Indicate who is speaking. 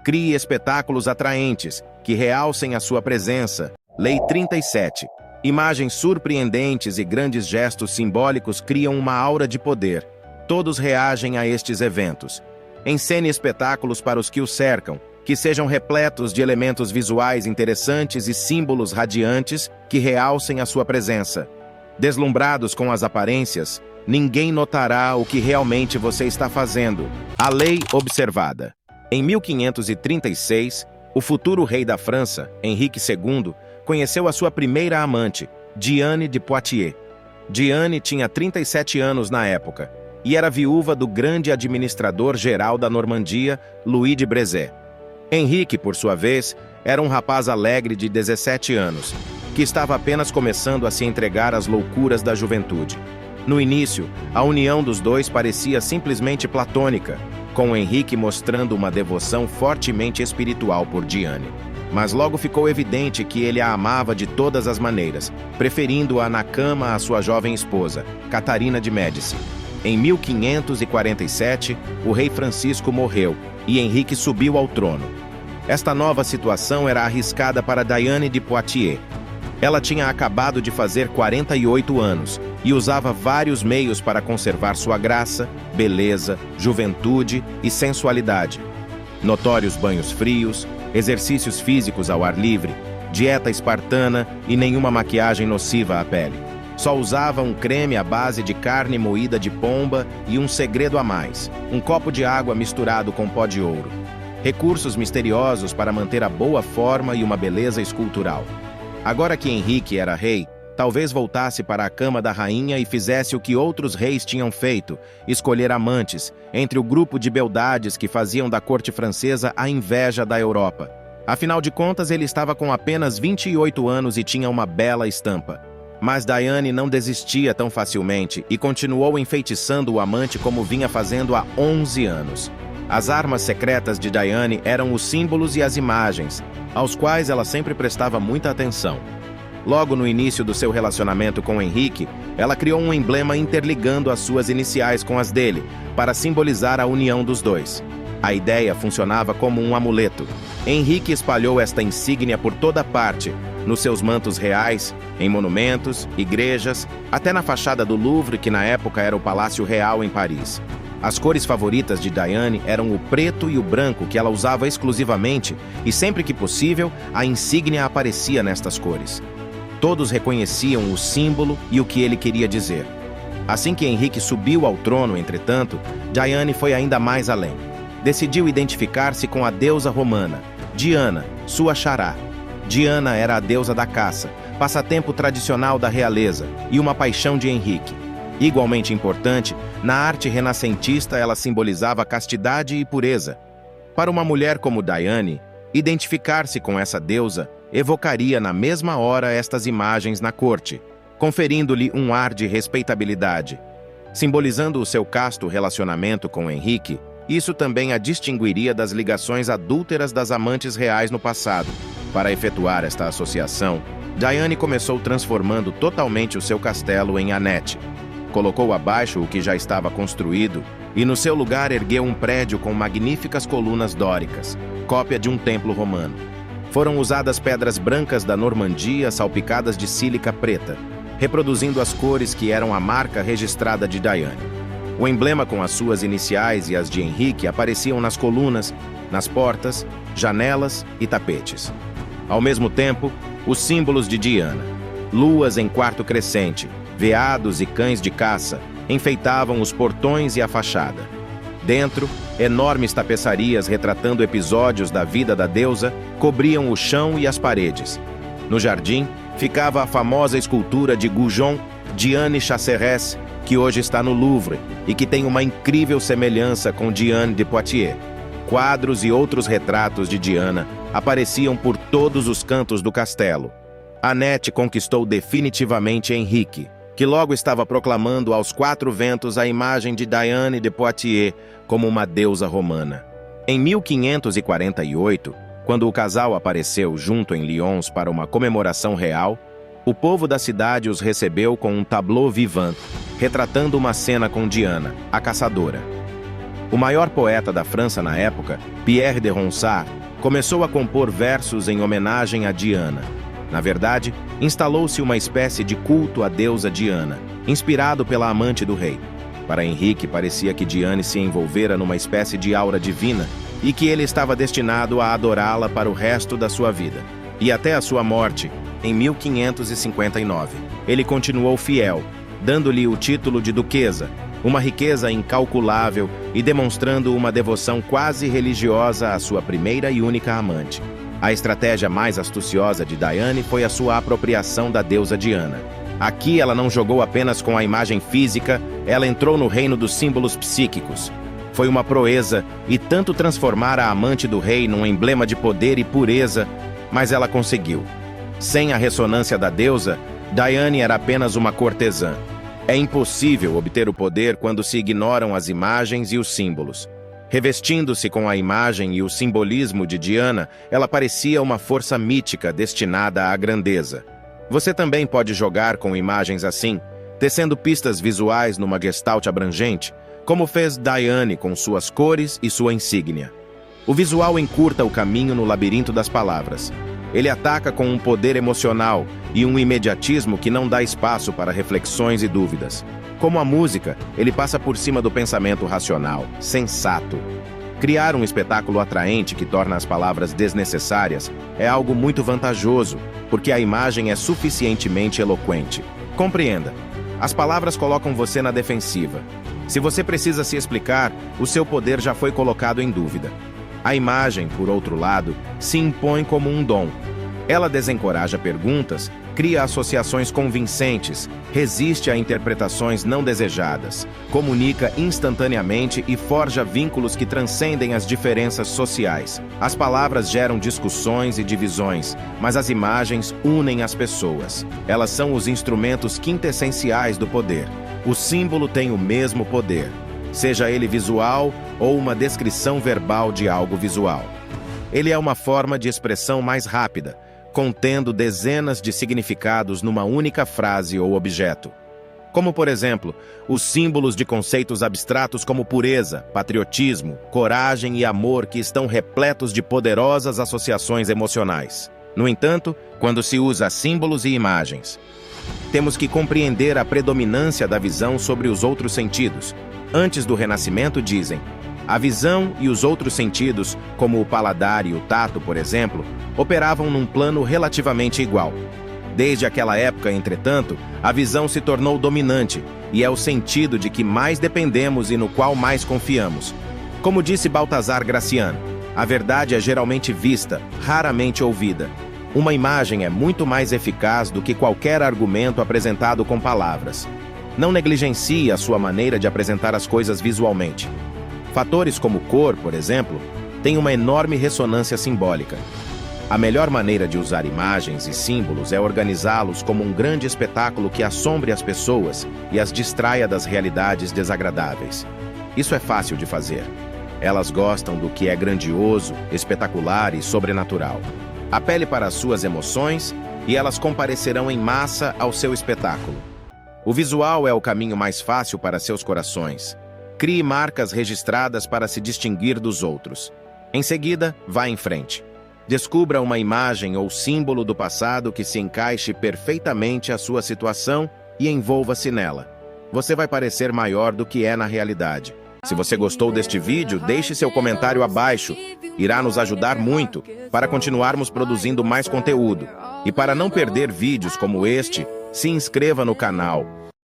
Speaker 1: Crie espetáculos atraentes, que realcem a sua presença. Lei 37. Imagens surpreendentes e grandes gestos simbólicos criam uma aura de poder. Todos reagem a estes eventos. Encene espetáculos para os que o cercam, que sejam repletos de elementos visuais interessantes e símbolos radiantes que realcem a sua presença. Deslumbrados com as aparências, ninguém notará o que realmente você está fazendo. A lei observada. Em 1536, o futuro rei da França, Henrique II, conheceu a sua primeira amante, Diane de Poitiers. Diane tinha 37 anos na época e era viúva do grande administrador-geral da Normandia, Louis de Brezé. Henrique, por sua vez, era um rapaz alegre de 17 anos, que estava apenas começando a se entregar às loucuras da juventude. No início, a união dos dois parecia simplesmente platônica, com Henrique mostrando uma devoção fortemente espiritual por Diane. Mas logo ficou evidente que ele a amava de todas as maneiras, preferindo-a na cama à sua jovem esposa, Catarina de Médici. Em 1547, o rei Francisco morreu e Henrique subiu ao trono. Esta nova situação era arriscada para Diane de Poitiers. Ela tinha acabado de fazer 48 anos e usava vários meios para conservar sua graça, beleza, juventude e sensualidade. Notórios banhos frios, exercícios físicos ao ar livre, dieta espartana e nenhuma maquiagem nociva à pele. Só usava um creme à base de carne moída de pomba e um segredo a mais, um copo de água misturado com pó de ouro. Recursos misteriosos para manter a boa forma e uma beleza escultural. Agora que Henrique era rei, talvez voltasse para a cama da rainha e fizesse o que outros reis tinham feito, escolher amantes, entre o grupo de beldades que faziam da corte francesa a inveja da Europa. Afinal de contas, ele estava com apenas 28 anos e tinha uma bela estampa. Mas Diane não desistia tão facilmente e continuou enfeitiçando o amante como vinha fazendo há 11 anos. As armas secretas de Diane eram os símbolos e as imagens, aos quais ela sempre prestava muita atenção. Logo no início do seu relacionamento com Henrique, ela criou um emblema interligando as suas iniciais com as dele, para simbolizar a união dos dois. A ideia funcionava como um amuleto. Henrique espalhou esta insígnia por toda parte, nos seus mantos reais, em monumentos, igrejas, até na fachada do Louvre, que na época era o Palácio Real em Paris. As cores favoritas de Diane eram o preto e o branco, que ela usava exclusivamente, e sempre que possível, a insígnia aparecia nestas cores. Todos reconheciam o símbolo e o que ele queria dizer. Assim que Henrique subiu ao trono, entretanto, Diane foi ainda mais além. Decidiu identificar-se com a deusa romana, Diana, sua xará. Diana era a deusa da caça, passatempo tradicional da realeza e uma paixão de Henrique. Igualmente importante, na arte renascentista ela simbolizava castidade e pureza. Para uma mulher como Diane, identificar-se com essa deusa evocaria na mesma hora estas imagens na corte, conferindo-lhe um ar de respeitabilidade. Simbolizando o seu casto relacionamento com Henrique, isso também a distinguiria das ligações adúlteras das amantes reais no passado. Para efetuar esta associação, Diane começou transformando totalmente o seu castelo em Annette. Colocou abaixo o que já estava construído e no seu lugar ergueu um prédio com magníficas colunas dóricas, cópia de um templo romano. Foram usadas pedras brancas da Normandia salpicadas de sílica preta, reproduzindo as cores que eram a marca registrada de Diane. O emblema com as suas iniciais e as de Henrique apareciam nas colunas, nas portas, janelas e tapetes. Ao mesmo tempo, os símbolos de Diana, luas em quarto crescente, veados e cães de caça, enfeitavam os portões e a fachada. Dentro, enormes tapeçarias retratando episódios da vida da deusa cobriam o chão e as paredes. No jardim, ficava a famosa escultura de Goujon, Diane Chasseresse, que hoje está no Louvre e que tem uma incrível semelhança com Diane de Poitiers. Quadros e outros retratos de Diana apareciam por todos os cantos do castelo. Annette conquistou definitivamente Henrique, que logo estava proclamando aos quatro ventos a imagem de Diane de Poitiers como uma deusa romana. Em 1548, quando o casal apareceu junto em Lyons para uma comemoração real, o povo da cidade os recebeu com um tableau vivant, retratando uma cena com Diana, a caçadora. O maior poeta da França na época, Pierre de Ronsard, começou a compor versos em homenagem a Diana. Na verdade, instalou-se uma espécie de culto à deusa Diana, inspirado pela amante do rei. Para Henrique, parecia que Diane se envolvera numa espécie de aura divina e que ele estava destinado a adorá-la para o resto da sua vida. E até a sua morte, em 1559, ele continuou fiel, dando-lhe o título de duquesa, uma riqueza incalculável e demonstrando uma devoção quase religiosa à sua primeira e única amante. A estratégia mais astuciosa de Diane foi a sua apropriação da deusa Diana. Aqui ela não jogou apenas com a imagem física, ela entrou no reino dos símbolos psíquicos. Foi uma proeza e tanto transformar a amante do rei num emblema de poder e pureza, mas ela conseguiu. Sem a ressonância da deusa, Diane era apenas uma cortesã. É impossível obter o poder quando se ignoram as imagens e os símbolos. Revestindo-se com a imagem e o simbolismo de Diana, ela parecia uma força mítica destinada à grandeza. Você também pode jogar com imagens assim, tecendo pistas visuais numa gestalt abrangente, como fez Diane com suas cores e sua insígnia. O visual encurta o caminho no labirinto das palavras. Ele ataca com um poder emocional e um imediatismo que não dá espaço para reflexões e dúvidas. Como a música, ele passa por cima do pensamento racional, sensato. Criar um espetáculo atraente que torna as palavras desnecessárias é algo muito vantajoso, porque a imagem é suficientemente eloquente. Compreenda, as palavras colocam você na defensiva. Se você precisa se explicar, o seu poder já foi colocado em dúvida. A imagem, por outro lado, se impõe como um dom. Ela desencoraja perguntas, cria associações convincentes, resiste a interpretações não desejadas, comunica instantaneamente e forja vínculos que transcendem as diferenças sociais. As palavras geram discussões e divisões, mas as imagens unem as pessoas. Elas são os instrumentos quintessenciais do poder. O símbolo tem o mesmo poder, seja ele visual ou uma descrição verbal de algo visual. Ele é uma forma de expressão mais rápida, contendo dezenas de significados numa única frase ou objeto. Como, por exemplo, os símbolos de conceitos abstratos como pureza, patriotismo, coragem e amor que estão repletos de poderosas associações emocionais. No entanto, quando se usa símbolos e imagens, temos que compreender a predominância da visão sobre os outros sentidos. Antes do Renascimento, dizem, a visão e os outros sentidos, como o paladar e o tato, por exemplo, operavam num plano relativamente igual. Desde aquela época, entretanto, a visão se tornou dominante e é o sentido de que mais dependemos e no qual mais confiamos. Como disse Baltasar Graciano, a verdade é geralmente vista, raramente ouvida. Uma imagem é muito mais eficaz do que qualquer argumento apresentado com palavras. Não negligencie a sua maneira de apresentar as coisas visualmente. Fatores como cor, por exemplo, têm uma enorme ressonância simbólica. A melhor maneira de usar imagens e símbolos é organizá-los como um grande espetáculo que assombre as pessoas e as distraia das realidades desagradáveis. Isso é fácil de fazer. Elas gostam do que é grandioso, espetacular e sobrenatural. Apele para as suas emoções e elas comparecerão em massa ao seu espetáculo. O visual é o caminho mais fácil para seus corações. Crie marcas registradas para se distinguir dos outros. Em seguida, vá em frente. Descubra uma imagem ou símbolo do passado que se encaixe perfeitamente à sua situação e envolva-se nela. Você vai parecer maior do que é na realidade. Se você gostou deste vídeo, deixe seu comentário abaixo. Irá nos ajudar muito para continuarmos produzindo mais conteúdo. E para não perder vídeos como este, se inscreva no canal.